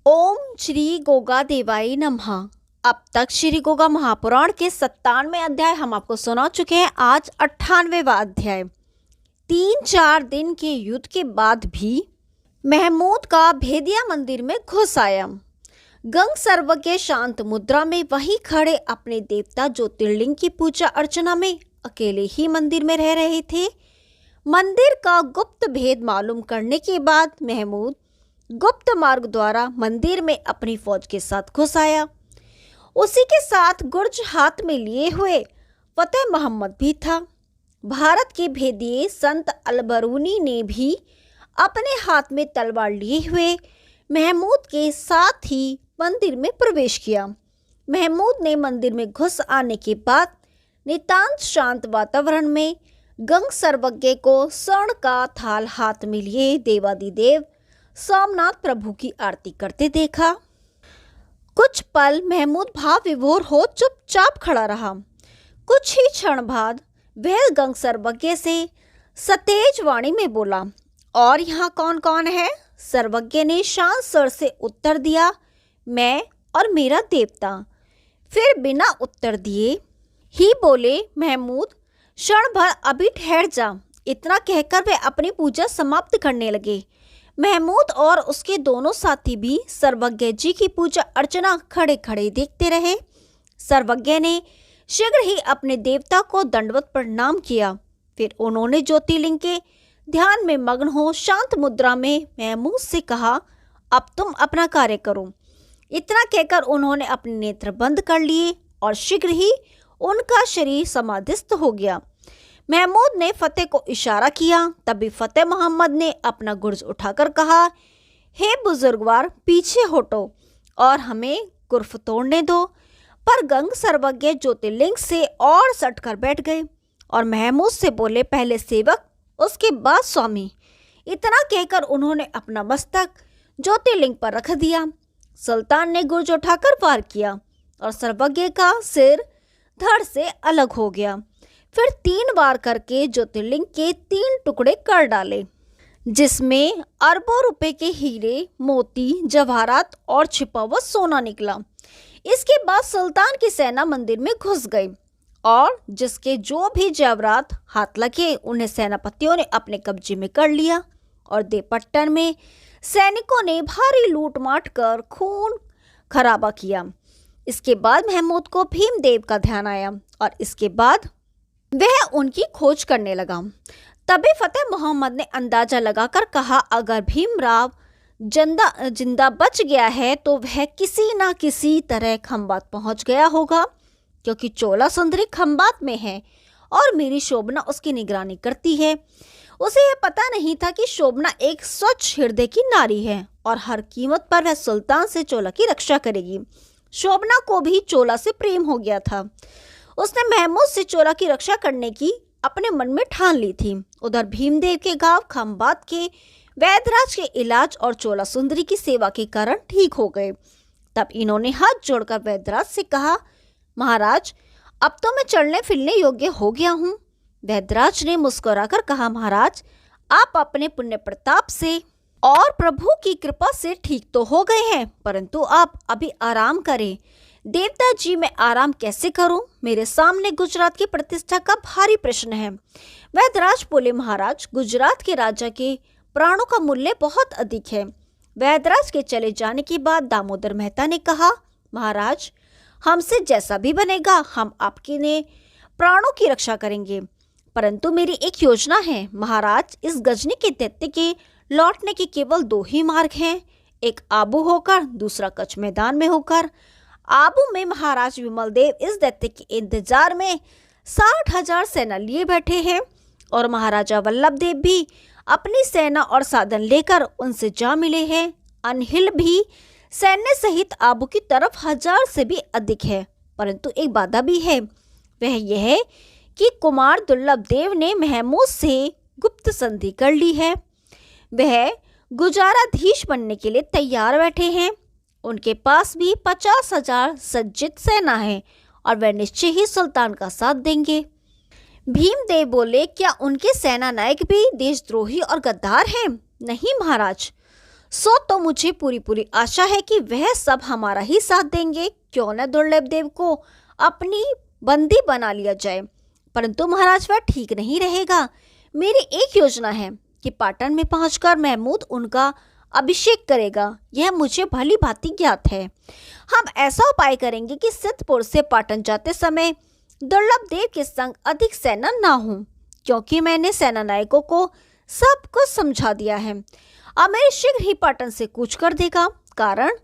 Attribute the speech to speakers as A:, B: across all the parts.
A: ओम श्री गोगा देवाय नमः। अब तक श्री गोगा महापुराण के 97 अध्याय हम आपको सुना चुके हैं। आज 98वां अध्याय। 3-4 दिन के युद्ध के बाद भी महमूद का भेदिया मंदिर में घुस आया। गंग सर्वज्ञ शांत मुद्रा में वहीं खड़े अपने देवता ज्योतिर्लिंग की पूजा अर्चना में अकेले ही मंदिर में रह रहे थे। मंदिर का गुप्त भेद मालूम करने के बाद महमूद गुप्त मार्ग द्वारा मंदिर में अपनी फौज के साथ घुस आया। उसी के साथ गुर्ज हाथ में लिए हुए फतेह मोहम्मद भी था। भारत के भेदिए संत अलबरूनी ने भी अपने हाथ में तलवार लिए हुए महमूद के साथ ही मंदिर में प्रवेश किया। महमूद ने मंदिर में घुस आने के बाद नितांत शांत वातावरण में गंग सर्वज्ञ को स्वर्ण का थाल हाथ में लिए देवादिदेव सोमनाथ प्रभु की आरती करते देखा। कुछ पल महमूद भाव विभोर हो चुपचाप खड़ा रहा। कुछ ही क्षण बाद वह गंग सर्वज्ञ से सतेज वाणी में बोला, और यहाँ कौन कौन है? सर्वज्ञ ने शांत स्वर से उत्तर दिया, मैं और मेरा देवता। फिर बिना उत्तर दिए ही बोले, महमूद क्षण भर अभी ठहर जा। इतना कहकर वे अपनी पूजा समाप्त करने लगे। महमूद और उसके दोनों साथी भी सर्वज्ञ जी की पूजा अर्चना खड़े खड़े देखते रहे। सर्वज्ञ ने शीघ्र ही अपने देवता को दंडवत प्रणाम किया। फिर उन्होंने ज्योतिर्लिंग के ध्यान में मग्न हो शांत मुद्रा में महमूद से कहा, अब तुम अपना कार्य करो। इतना कहकर उन्होंने अपने नेत्र बंद कर लिए और शीघ्र ही उनका शरीर समाधिस्थ हो गया। महमूद ने फतेह को इशारा किया। तभी फतेह मोहम्मद ने अपना गुर्ज उठाकर कहा, हे बुजुर्गवार, पीछे हटो और हमें कुर्फ तोड़ने दो। पर गंग सर्वज्ञ ज्योतिर्लिंग से और सटकर बैठ गए और महमूद से बोले, पहले सेवक उसके बाद स्वामी। इतना कहकर उन्होंने अपना मस्तक ज्योतिर्लिंग पर रख दिया। सुल्तान ने गुर्ज उठाकर वार किया और सर्वज्ञ का सिर धड़ से अलग हो गया। फिर 3 बार करके ज्योतिर्लिंग के 3 टुकड़े कर डाले, जिसमें अरबों रुपए के हीरे, मोती, जवाहरात और छिपा हुआ सोना निकला। इसके बाद सुल्तान की सेना मंदिर में घुस गई और जिसके जो भी जेवरात हाथ लगे उन्हें सेनापतियों ने अपने कब्जे में कर लिया और देवपट्टन में सैनिकों ने भारी लूटमाट कर खून खराबा किया। इसके बाद महमूद को भीमदेव का ध्यान आया और इसके बाद वह उनकी खोज करने लगा। तभी फतेह मोहम्मद ने अंदाजा लगाकर कहा, अगर भीमराव जिंदा बच गया है तो वह किसी न किसी तरह खंबात पहुंच गया होगा, क्योंकि चोला सुंदरी खंबात में है और मेरी शोभना उसकी निगरानी करती है। उसे यह पता नहीं था कि शोभना एक स्वच्छ हृदय की नारी है और हर कीमत पर वह सुल्तान से चोला की रक्षा करेगी। शोभना को भी चोला से प्रेम हो गया था। उसने महमूद से चोला की रक्षा करने की अपने मन में ठान ली थी। उधर भीमदेव के गांव खंबात के वैद्यराज के इलाज और चोला सुंदरी की सेवा के कारण ठीक हो गए। तब इन्होंने हाथ जोड़कर वैद्यराज से कहा, महाराज, अब तो मैं चलने फिरने योग्य हो गया हूँ। वैद्यराज ने मुस्कुराकर कहा, महाराज, आप अपने पुण्य प्रताप से और प्रभु की कृपा से ठीक तो हो गए हैं, परंतु आप अभी आराम करें। देवता जी, मैं आराम कैसे करूं? मेरे सामने गुजरात की प्रतिष्ठा का भारी प्रश्न है। वैद्यराज बोले, महाराज, गुजरात के राजा के प्राणों का मूल्य बहुत अधिक है। वैद्यराज के चले जाने के बाद दामोदर मेहता ने कहा, महाराज, हमसे जैसा भी बनेगा हम आपके ने प्राणों की रक्षा करेंगे, परंतु मेरी एक योजना है। महाराज, इस गजनी के दैत्य के लौटने के केवल 2 ही मार्ग हैं, एक आबू होकर, दूसरा कच्छ मैदान में होकर। आबू में महाराज विमल देव इस दैत्य के इंतजार में 60,000 सेना लिए बैठे हैं और महाराजा वल्लभ देव भी अपनी सेना और साधन लेकर उनसे जा मिले हैं। अनहिल भी सैन्य सहित आबू की तरफ 1000 से भी अधिक है, परंतु एक बाधा भी है। वह यह है कि कुमार दुर्लभ देव ने महमूद से गुप्त संधि कर ली है। वह गुजाराधीश बनने के लिए तैयार बैठे हैं। उनके पास भी 50,000 सज्जित सेना है और वह निश्चय ही सुल्तान का साथ देंगे। भीमदेव बोले, क्या उनके सेना नायक भी देशद्रोही और गद्दार हैं? नहीं महाराज, सो तो मुझे पूरी पूरी आशा है कि वह सब हमारा ही साथ देंगे। क्यों न दुर्लभ देव को अपनी बंदी बना लिया जाए। परंतु महाराज वह ठीक नहीं रहेगा। मेरी एक योजना है कि पाटन में पहुंचकर महमूद उनका अभिषेक करेगा। यह मुझे भली भांति ज्ञात है। हम ऐसा उपाय करेंगे कि सिद्धपुर से पाटन जाते समय दुर्लभ देव के संग अधिक सेना ना हो, क्योंकि मैंने सेना नायकों को सब कुछ समझा दिया है। अमेर शीघ्र ही पाटन से कूच कर देगा, कारण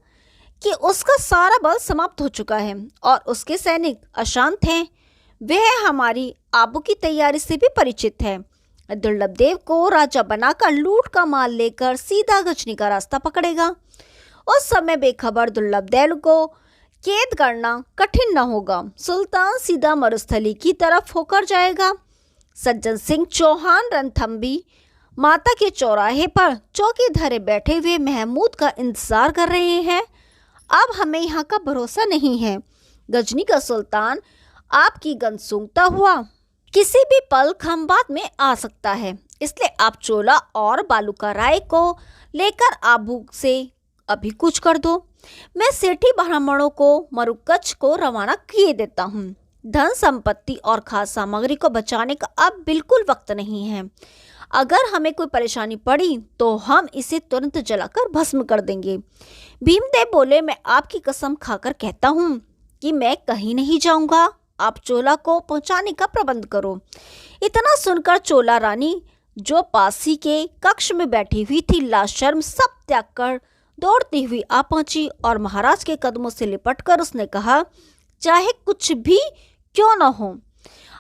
A: कि उसका सारा बल समाप्त हो चुका है और उसके सैनिक अशांत हैं। वह हमारी आबू की तैयारी से भी परिचित है। दुर्लभ देव को राजा बनाकर लूट का माल लेकर सीधा गजनी का रास्ता पकड़ेगा। उस समय बेखबर दुर्लभ देव को कैद करना कठिन न होगा। सुल्तान सीधा मरुस्थली की तरफ होकर जाएगा। सज्जन सिंह चौहान रणथंभी माता के चौराहे पर चौकी धरे बैठे हुए महमूद का इंतजार कर रहे हैं। अब हमें यहाँ का भरोसा नहीं है। गजनी का सुल्तान आपकी गंध सूंघता हुआ किसी भी पल खंबात में आ सकता है, इसलिए आप चोला और बालूका राय को लेकर आबू से अभी कूच कर दो। मैं सेठी ब्राह्मणों को मरुकच्छ को रवाना किए देता हूँ। धन संपत्ति और खास सामग्री को बचाने का अब बिल्कुल वक्त नहीं है। अगर हमें कोई परेशानी पड़ी तो हम इसे तुरंत जलाकर भस्म कर देंगे। भीमदेव बोले, मैं आपकी कसम खाकर कहता हूँ कि मैं कहीं नहीं जाऊंगा। आप चोला को पहुंचाने का प्रबंध करो। इतना सुनकर चोला रानी, जो पासी के कक्ष में बैठी हुई थी, लाशर्म सब त्याग कर दौड़ती हुई आ पहुंची और महाराज के कदमों से लिपटकर उसने कहा, चाहे कुछ भी क्यों न हो,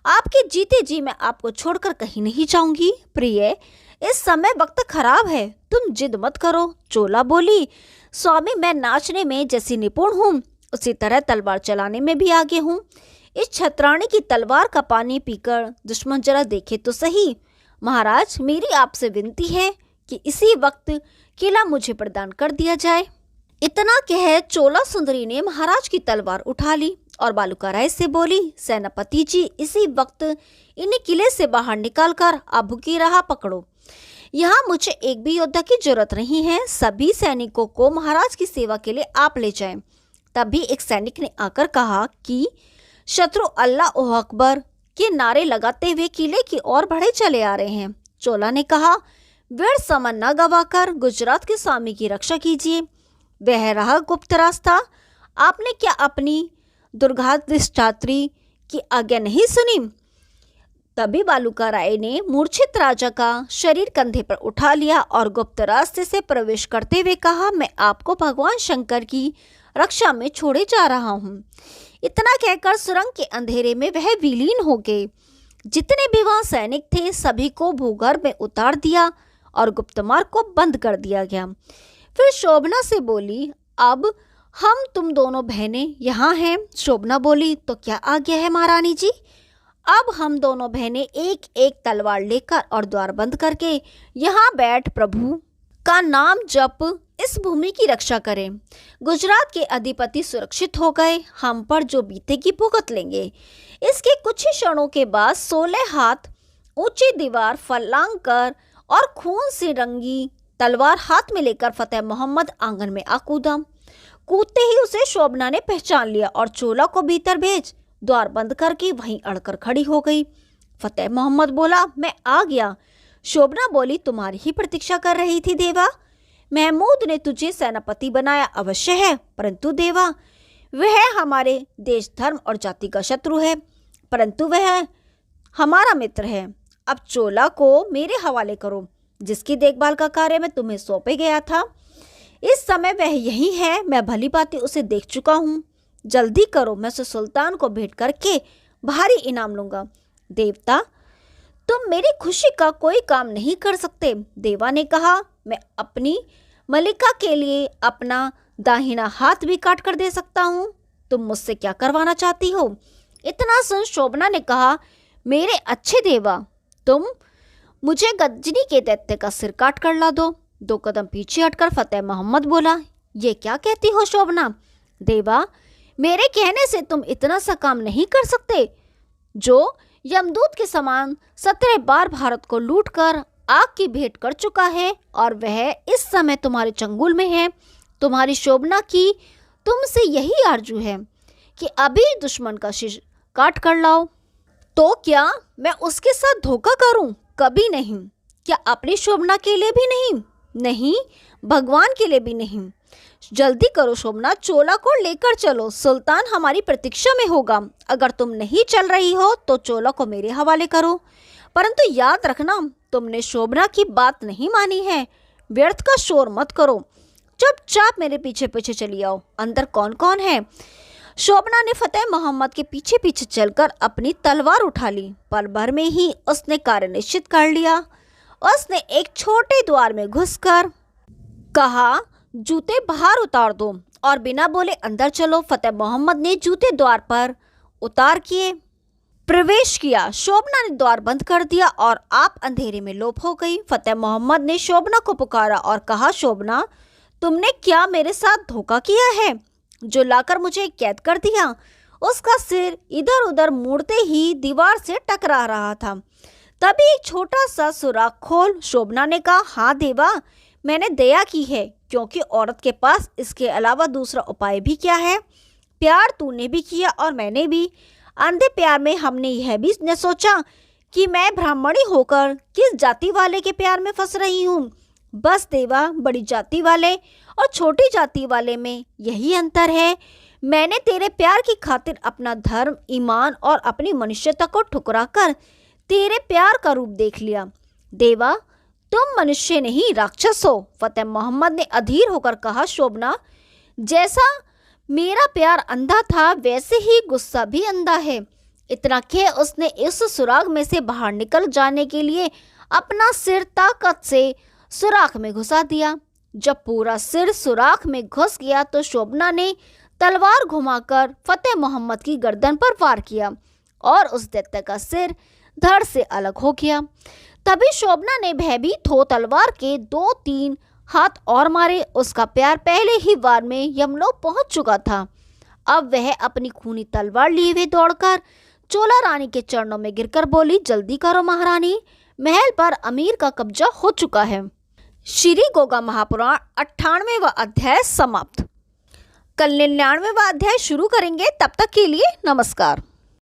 A: आपके जीते जी मैं आपको छोड़कर कहीं नहीं जाऊंगी। प्रिय, इस समय वक्त खराब है, तुम जिद मत करो। चोला बोली, स्वामी, मैं नाचने में जैसी निपुण हूँ उसी तरह तलवार चलाने में भी आगे हूँ। इस छतरानी की तलवार का पानी पीकर दुश्मन जरा देखे तो सही। महाराज, मेरी आपसे विनती है कि इसी वक्त किला मुझे प्रदान कर दिया जाए। इतना कह चोला सुंदरी ने महाराज की तलवार उठा ली और बालूका राय से बोली, सेनापति जी, इसी वक्त इन्हें किले से बाहर निकालकर आबू की राह पकड़ो। यहाँ मुझे एक भी योद्धा की जरूरत नहीं है। सभी सैनिकों को महाराज की सेवा के लिए आप ले जाएं। तभी एक सैनिक ने आकर कहा कि शत्रु अल्लाह अकबर के नारे लगाते हुए किले की ओर बढ़े चले आ रहे हैं। चोला ने कहा, व्यर्थ समय न गवाकर गुजरात के स्वामी की रक्षा कीजिए। वह रहा गुप्त रास्ता। आपने क्या अपनी दुर्गाधिष्ठात्री की आज्ञा नहीं सुनी? तभी बालूका राय ने मूर्छित राजा का शरीर कंधे पर उठा लिया और गुप्त रास्ते से प्रवेश करते हुए कहा, मैं आपको भगवान शंकर की रक्षा में छोड़े जा रहा हूँ। इतना कहकर सुरंग के अंधेरे में वह विलीन हो गए। जितने भी वहां सैनिक थे सभी को भूगर्भ में उतार दिया और गुप्त मार्ग को बंद कर दिया गया। फिर शोभना से बोली, अब हम तुम दोनों बहनें यहाँ हैं। शोभना बोली, तो क्या आज्ञा है महारानी जी? अब हम दोनों बहनें एक एक तलवार लेकर और द्वार बंद करके यहाँ बैठ प्रभु का नाम जप इस भूमि की रक्षा करें। गुजरात के अधिपति सुरक्षित हो गए, हम पर जो बीतेगी भुगत लेंगे। इसके कुछ ही क्षणों के बाद 16 हाथ ऊंची दीवार फलांग कर और खून से रंगी तलवार हाथ में लेकर फतेह मोहम्मद आंगन में आ कूदा। कूदते ही उसे शोभना ने पहचान लिया और चोला को भीतर भेज द्वार बंद करके वहीं अड़कर खड़ी हो गई। फतेह मोहम्मद बोला, मैं आ गया। शोभना बोली, तुम्हारी ही प्रतीक्षा कर रही थी देवा। महमूद ने तुझे सेनापति बनाया अवश्य है, परंतु देवा वह हमारे देश धर्म और जाति का शत्रु है, परंतु वह हमारा मित्र है। अब चोला को मेरे हवाले करो, जिसकी देखभाल का कार्य मैं तुम्हें सौंपे गया था। इस समय वह यही है, मैं भली भांति उसे देख चुका हूँ। जल्दी करो, मैं उसे सुल्तान को भेंट करके भारी इनाम लूंगा। देवता, तुम मेरी खुशी का कोई काम नहीं कर सकते। देवा ने कहा, मैं अपनी मलिका के लिए अपना दाहिना हाथ भी काट कर दे सकता हूँ। तुम मुझसे क्या करवाना चाहती हो? इतना सुन शोभना ने कहा, मेरे अच्छे देवा, तुम मुझे गजनी के दैत्य का सिर काट कर ला दो। 2 कदम पीछे हटकर फतेह मोहम्मद बोला, ये क्या कहती हो शोभना? देवा, मेरे कहने से तुम इतना सा काम नहीं कर सकते? जो यमदूत के समान 17 बार भारत को लूटकर आग की भेंट कर चुका है और वह इस समय तुम्हारे चंगुल में है। तुम्हारी शोभना की तुमसे यही आरजू है कि अभी दुश्मन का शीश काट कर लाओ। तो क्या मैं उसके साथ धोखा करूं? कभी नहीं। क्या अपनी शोभना के लिए भी नहीं? नहीं, भगवान के लिए भी नहीं। जल्दी करो शोभना, चोला को लेकर चलो, सुल्तान हमारी प्रतीक्षा में होगा। अगर तुम नहीं चल रही हो तो चोला को मेरे हवाले करो, परंतु याद रखना तुमने शोभना की बात नहीं मानी है। व्यर्थ का शोर मत करो, चुपचाप मेरे पीछे पीछे चली आओ। अंदर कौन कौन है? शोभना ने फतेह मोहम्मद के पीछे पीछे चलकर अपनी तलवार उठा ली। पल भर में ही उसने कार्य निश्चित कर लिया। उसने एक छोटे द्वार में घुसकर कहा, जूते बाहर उतार दो और बिना बोले अंदर चलो। फतेह मोहम्मद ने जूते द्वार पर उतार किए, प्रवेश किया। शोभना ने द्वार बंद कर दिया और आप अंधेरे में लोप हो गई। फतेह मोहम्मद ने शोभना को पुकारा और कहा, शोभना, तुमने क्या मेरे साथ धोखा किया है जो लाकर मुझे कैद कर दिया? उसका सिर इधर उधर मुड़ते ही दीवार से टकरा रहा था। तभी एक छोटा सा सुराख खोल शोभना ने कहा, हाँ देवा, मैंने दया की है, क्योंकि औरत के पास इसके अलावा दूसरा उपाय भी क्या है? प्यार तूने भी किया और मैंने भी। अंधे प्यार में हमने यह भी न सोचा कि मैं ब्राह्मणी होकर किस जाति वाले के प्यार में फंस रही हूँ। बस देवा, बड़ी जाति वाले और छोटी जाति वाले में यही अंतर है। मैंने तेरे प्यार की खातिर अपना धर्म, ईमान और अपनी मनुष्यता को ठुकराकर तेरे प्यार का रूप देख लिया। देवा, तुम मनुष्य नहीं राक्षस हो। फतेह मोहम्मद ने अधीर होकर कहा, शोभना, जैसा मेरा प्यार अंधा था वैसे ही गुस्सा भी अंधा है। इतना कह उसने इस सुराग में से बाहर निकल जाने के लिए अपना सिर ताकत से सुराख में घुसा दिया। जब पूरा सिर सुराख में घुस गया तो शोभना ने तलवार घुमाकर फतेह मोहम्मद की गर्दन पर वार किया और उस दैत्य का सिर धड़ से अलग हो गया। तभी शोभना ने भयभीत हो तलवार के 2-3 हाथ और मारे। उसका प्यार पहले ही वार में यमलोक पहुंच चुका था। अब वह अपनी खूनी तलवार लिए हुए दौड़कर चोला रानी के चरणों में गिरकर बोली, जल्दी करो महारानी, महल पर अमीर का कब्जा हो चुका है। श्री गोगा महापुराण 98वां अध्याय समाप्त। कल 99वां अध्याय शुरू करेंगे। तब तक के लिए नमस्कार।